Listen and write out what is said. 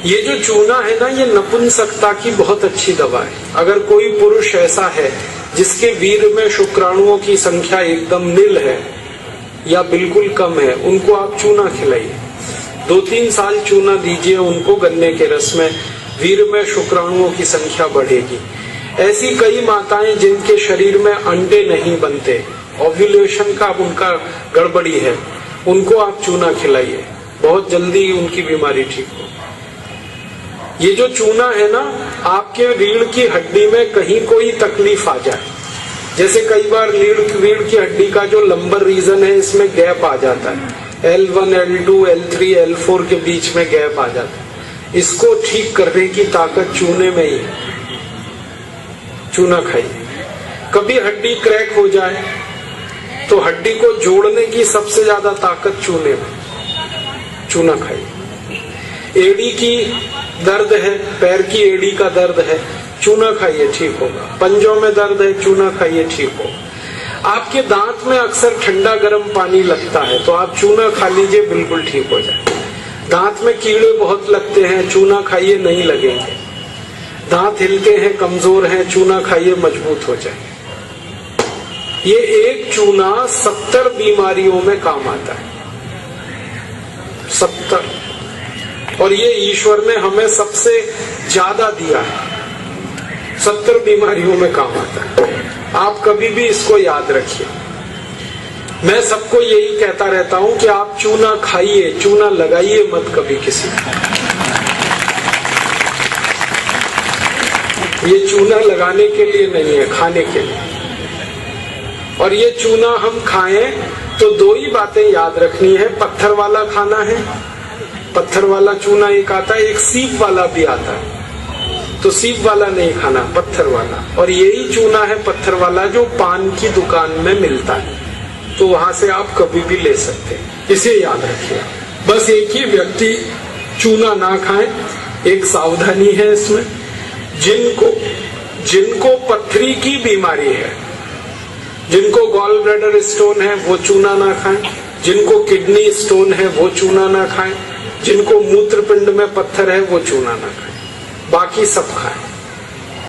ये जो चूना है ना, ये नपुंसकता की बहुत अच्छी दवा है। अगर कोई पुरुष ऐसा है जिसके वीर्य में शुक्राणुओं की संख्या एकदम नील है या बिल्कुल कम है, उनको आप चूना खिलाइए। 2-3 साल चूना दीजिए उनको गन्ने के रस में, वीर्य में शुक्राणुओं की संख्या बढ़ेगी। ऐसी कई माताएं जिनके शरीर में अंडे नहीं बनते, ओव्यूलेशन का उनका गड़बड़ी है, उनको आप चूना खिलाइए, बहुत जल्दी उनकी बीमारी ठीक हो। ये जो चूना है ना, आपके रीढ़ की हड्डी में कहीं कोई तकलीफ आ जाए, जैसे कई बार रीढ़ की हड्डी का जो लंबर रीजन है, इसमें गैप आ जाता है, L1, L2, L3, L4 के बीच में गैप आ जाता है, इसको ठीक करने की ताकत चूने में ही है। चूना खाइए। कभी हड्डी क्रैक हो जाए तो हड्डी को जोड़ने की सबसे ज्यादा ताकत चूने में, चूना खाइए। एड़ी की दर्द है, पैर की एड़ी का दर्द है, चूना खाइए, ठीक होगा। पंजों में दर्द है, चूना खाइए, ठीक होगा। आपके दांत में अक्सर ठंडा गर्म पानी लगता है, तो आप चूना खा लीजिए, बिल्कुल ठीक हो जाए। दांत में कीड़े बहुत लगते हैं, चूना खाइए, नहीं लगेंगे। दांत हिलते हैं, कमजोर हैं, चूना खाइए, मजबूत हो जाए। ये एक चूना 70 बीमारियों में काम आता है, 70। और ये ईश्वर ने हमें सबसे ज्यादा दिया है, 70 बीमारियों में काम आता है। आप कभी भी इसको याद रखिए। मैं सबको यही कहता रहता हूं कि आप चूना खाइए, चूना लगाइए मत कभी किसी को। ये चूना लगाने के लिए नहीं है, खाने के लिए। और ये चूना हम खाएं तो 2 ही बातें याद रखनी है। पत्थर वाला खाना है, पत्थर वाला चूना एक आता है, एक सीप वाला भी आता है, तो सीप वाला नहीं खाना, पत्थर वाला। और यही चूना है पत्थर वाला जो पान की दुकान में मिलता है, तो वहां से आप कभी भी ले सकते हैं। इसे याद रखिए। बस एक ही व्यक्ति चूना ना खाए, एक सावधानी है इसमें। जिनको पथरी की बीमारी है, जिनको गॉल ब्लैडर स्टोन है, वो चूना ना खाएं। जिनको किडनी स्टोन है, वो चूना ना खाएं। जिनको मूत्रपिंड में पत्थर है, वो चूना ना खाएं। बाकी सब खाएं।